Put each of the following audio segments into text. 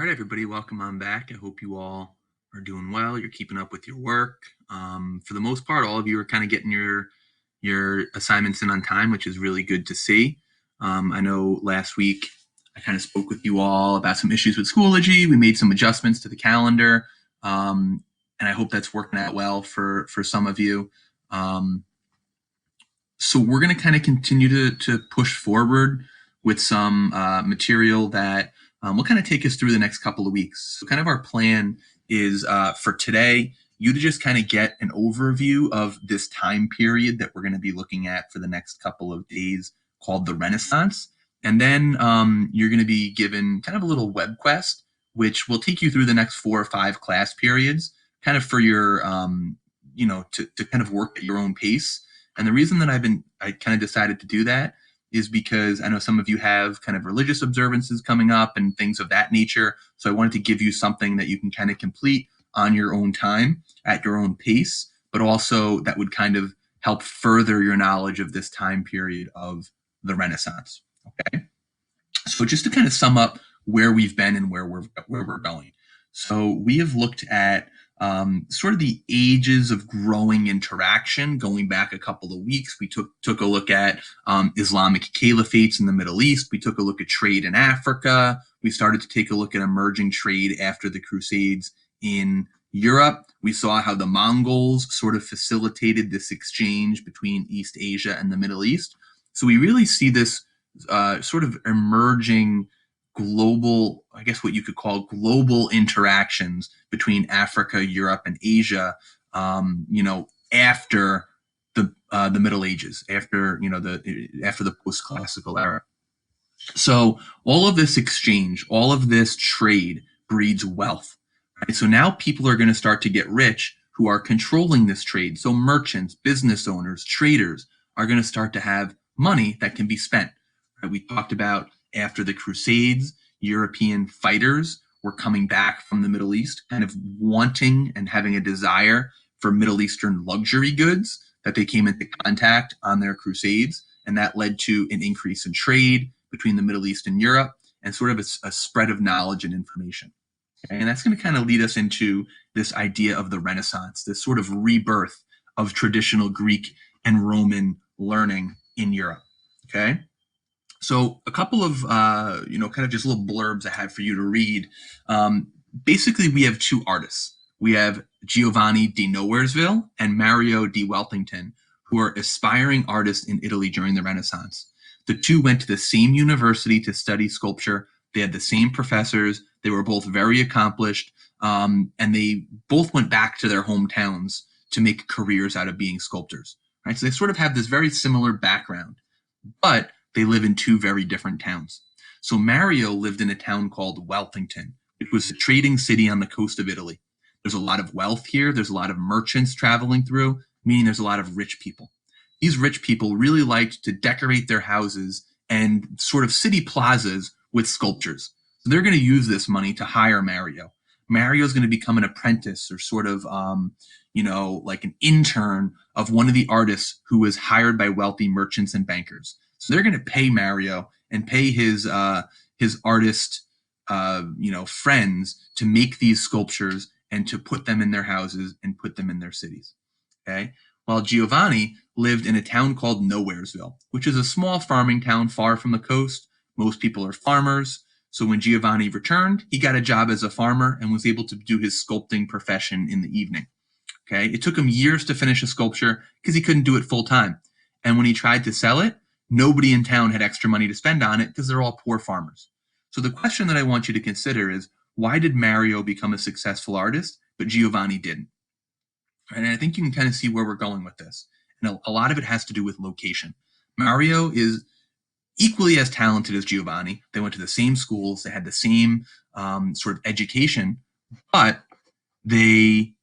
All right, everybody, welcome on back. I hope you all are doing well. You're keeping up with your work. For the most part, all of you are kind of getting your assignments in on time, which is really good to see. I know last week I kind of spoke with you all about some issues with Schoology. We made some adjustments to the calendar, and I hope that's working out well for some of you. So we're going to kind of continue to push forward with some material that will kind of take us through the next couple of weeks. So kind of our plan is for today, you to just kind of get an overview of this time period that we're going to be looking at for the next couple of days called the Renaissance. And then you're going to be given kind of a little web quest, which will take you through the next 4 or 5 class periods, kind of for your, to kind of work at your own pace. And the reason that I kind of decided to do that is because I know some of you have kind of religious observances coming up and things of that nature. So I wanted to give you something that you can kind of complete on your own time at your own pace, but also that would kind of help further your knowledge of this time period of the Renaissance. Okay. So just to kind of sum up where we've been and where we're going. So we have looked at sort of the ages of growing interaction going back a couple of weeks. We took a look at Islamic caliphates in the Middle East. We took a look at trade in Africa. We started to take a look at emerging trade after the Crusades in Europe. We saw how the Mongols sort of facilitated this exchange between East Asia and the Middle East. So we really see this sort of emerging global, I guess what you could call global interactions between Africa, Europe, and Asia, after the Middle Ages, after the post-classical era. So all of this exchange, all of this trade breeds wealth. Right? So now people are going to start to get rich who are controlling this trade. So merchants, business owners, traders are going to start to have money that can be spent. Right? We talked about after the Crusades, European fighters were coming back from the Middle East, kind of wanting and having a desire for Middle Eastern luxury goods that they came into contact on their crusades. And that led to an increase in trade between the Middle East and Europe and sort of a spread of knowledge and information. Okay? And that's going to kind of lead us into this idea of the Renaissance, this sort of rebirth of traditional Greek and Roman learning in Europe. Okay. So a couple of, kind of just little blurbs I had for you to read. Basically, we have 2 artists. We have Giovanni di Nowheresville and Mario di Weltington, who are aspiring artists in Italy during the Renaissance. The 2 went to the same university to study sculpture. They had the same professors. They were both very accomplished, and they both went back to their hometowns to make careers out of being sculptors. Right? So they sort of have this very similar background, but they live in 2 very different towns. So Mario lived in a town called Weltington. It was a trading city on the coast of Italy. There's a lot of wealth here. There's a lot of merchants traveling through, meaning there's a lot of rich people. These rich people really liked to decorate their houses and sort of city plazas with sculptures. So they're going to use this money to hire Mario. Mario's going to become an apprentice or sort of, like an intern of one of the artists who was hired by wealthy merchants and bankers. So they're going to pay Mario and pay his artist, friends to make these sculptures and to put them in their houses and put them in their cities. Okay. While Giovanni lived in a town called Nowheresville, which is a small farming town far from the coast. Most people are farmers. So when Giovanni returned, he got a job as a farmer and was able to do his sculpting profession in the evening. Okay. It took him years to finish a sculpture because he couldn't do it full time. And when he tried to sell it, nobody in town had extra money to spend on it because they're all poor farmers. So the question that I want you to consider is, why did Mario become a successful artist, but Giovanni didn't? And I think you can kind of see where we're going with this. And a lot of it has to do with location. Mario is equally as talented as Giovanni. They went to the same schools. They had the same sort of education, but they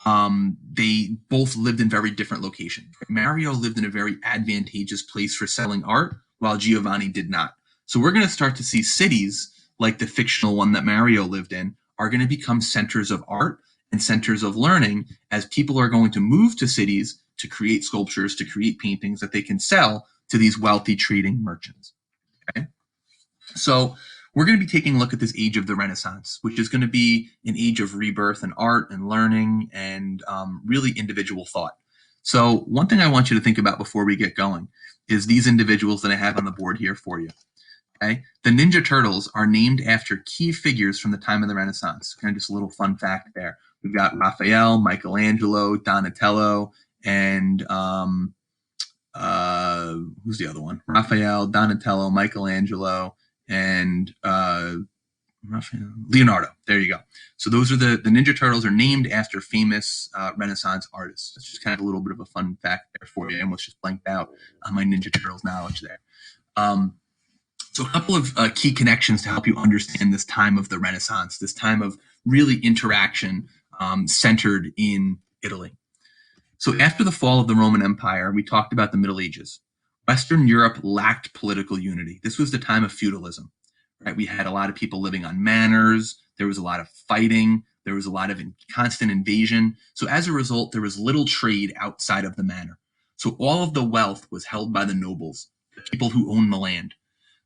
both lived in very different locations. Mario lived in a very advantageous place for selling art, while Giovanni did not. So we're going to start to see cities like the fictional one that Mario lived in are going to become centers of art and centers of learning as people are going to move to cities to create sculptures, to create paintings that they can sell to these wealthy trading merchants. Okay? So we're going to be taking a look at this age of the Renaissance, which is going to be an age of rebirth in art and learning and really individual thought. So one thing I want you to think about before we get going is these individuals that I have on the board here for you. Okay? The Ninja Turtles are named after key figures from the time of the Renaissance. Kind of just a little fun fact there. We've got Raphael, Michelangelo, Donatello, and who's the other one? Raphael, Donatello, Michelangelo, and Leonardo. There you go. So those are the Ninja Turtles are named after famous Renaissance artists. That's just kind of a little bit of a fun fact there for you. I almost just blanked out on my Ninja Turtles knowledge there. So a couple of key connections to help you understand this time of the Renaissance, this time of really interaction centered in Italy. So after the fall of the Roman Empire, we talked about the Middle Ages. Western Europe lacked political unity. This was the time of feudalism, right? We had a lot of people living on manors. There was a lot of fighting. There was a lot of constant invasion. So as a result, there was little trade outside of the manor. So all of the wealth was held by the nobles, the people who owned the land,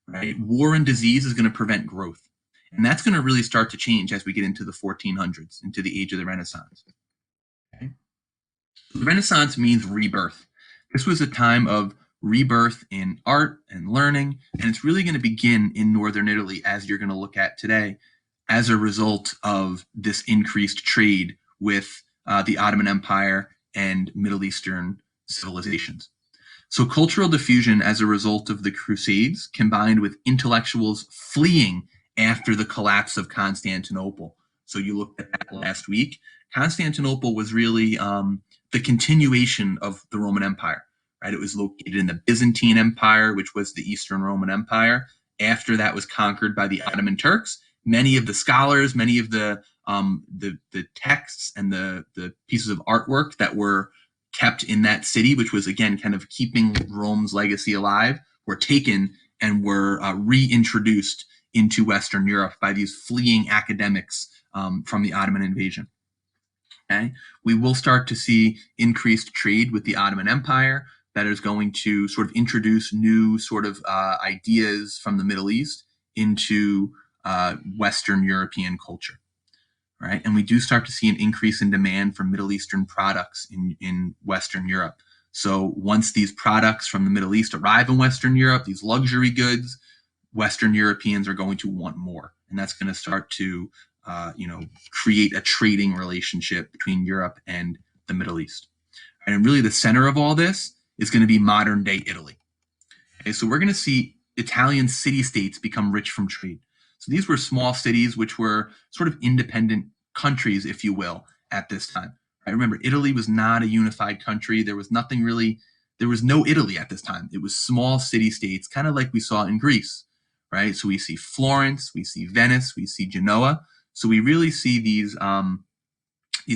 right? War and disease is going to prevent growth. And that's going to really start to change as we get into the 1400s, into the age of the Renaissance. Okay? The Renaissance means rebirth. This was a time of rebirth in art and learning, and it's really going to begin in northern Italy, as you're going to look at today, as a result of this increased trade with the Ottoman Empire and Middle Eastern civilizations. So cultural diffusion as a result of the Crusades combined with intellectuals fleeing after the collapse of Constantinople. So you looked at that last week. Constantinople was really the continuation of the Roman Empire, right? It was located in the Byzantine Empire, which was the Eastern Roman Empire. After that was conquered by the Ottoman Turks, many of the scholars, many of the texts and the pieces of artwork that were kept in that city, which was again kind of keeping Rome's legacy alive, were taken and were reintroduced into Western Europe by these fleeing academics from the Ottoman invasion. Okay? We will start to see increased trade with the Ottoman Empire that is going to sort of introduce new sort of ideas from the Middle East into Western European culture. Right? And we do start to see an increase in demand for Middle Eastern products in Western Europe. So once these products from the Middle East arrive in Western Europe, these luxury goods, Western Europeans are going to want more. And that's going to start to create a trading relationship between Europe and the Middle East. And really the center of all this is going to be modern day Italy. Okay, so we're going to see Italian city-states become rich from trade. So these were small cities which were sort of independent countries, if you will, at this time. Right? Remember, Italy was not a unified country. There was nothing really, there was no Italy at this time. It was small city-states, kind of like we saw in Greece, right? So we see Florence, we see Venice, we see Genoa. So we really see these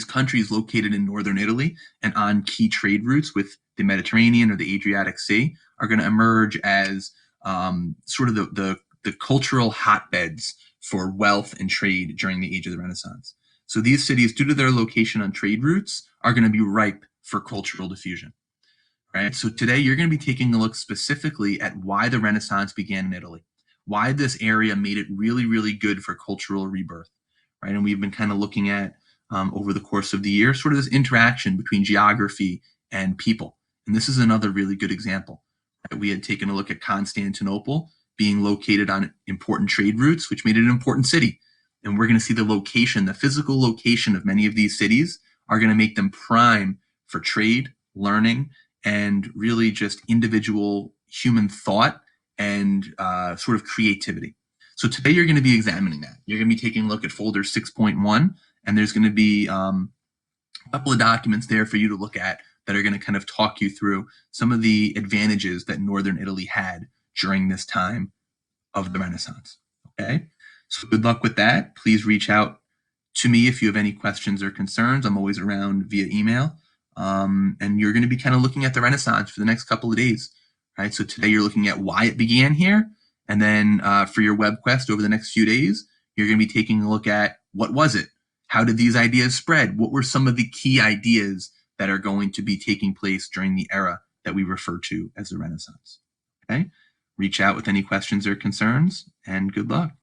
countries located in northern Italy and on key trade routes with the Mediterranean or the Adriatic Sea are going to emerge as sort of the cultural hotbeds for wealth and trade during the age of the Renaissance. So these cities, due to their location on trade routes, are going to be ripe for cultural diffusion. Right? So today you're going to be taking a look specifically at why the Renaissance began in Italy, why this area made it really, really good for cultural rebirth. Right? And we've been kind of looking at over the course of the year, sort of this interaction between geography and people. And this is another really good example. Right? We had taken a look at Constantinople being located on important trade routes, which made it an important city. And we're going to see the location, the physical location of many of these cities are going to make them prime for trade, learning, and really just individual human thought and sort of creativity. So today you're going to be examining that. You're going to be taking a look at folder 6.1, and there's going to be a couple of documents there for you to look at that are going to kind of talk you through some of the advantages that Northern Italy had during this time of the Renaissance. Okay, so good luck with that. Please reach out to me if you have any questions or concerns. I'm always around via email. And you're going to be kind of looking at the Renaissance for the next couple of days. Right, so today you're looking at why it began here. And then for your web quest over the next few days, you're going to be taking a look at what was it? How did these ideas spread? What were some of the key ideas that are going to be taking place during the era that we refer to as the Renaissance? Okay. Reach out with any questions or concerns, and good luck.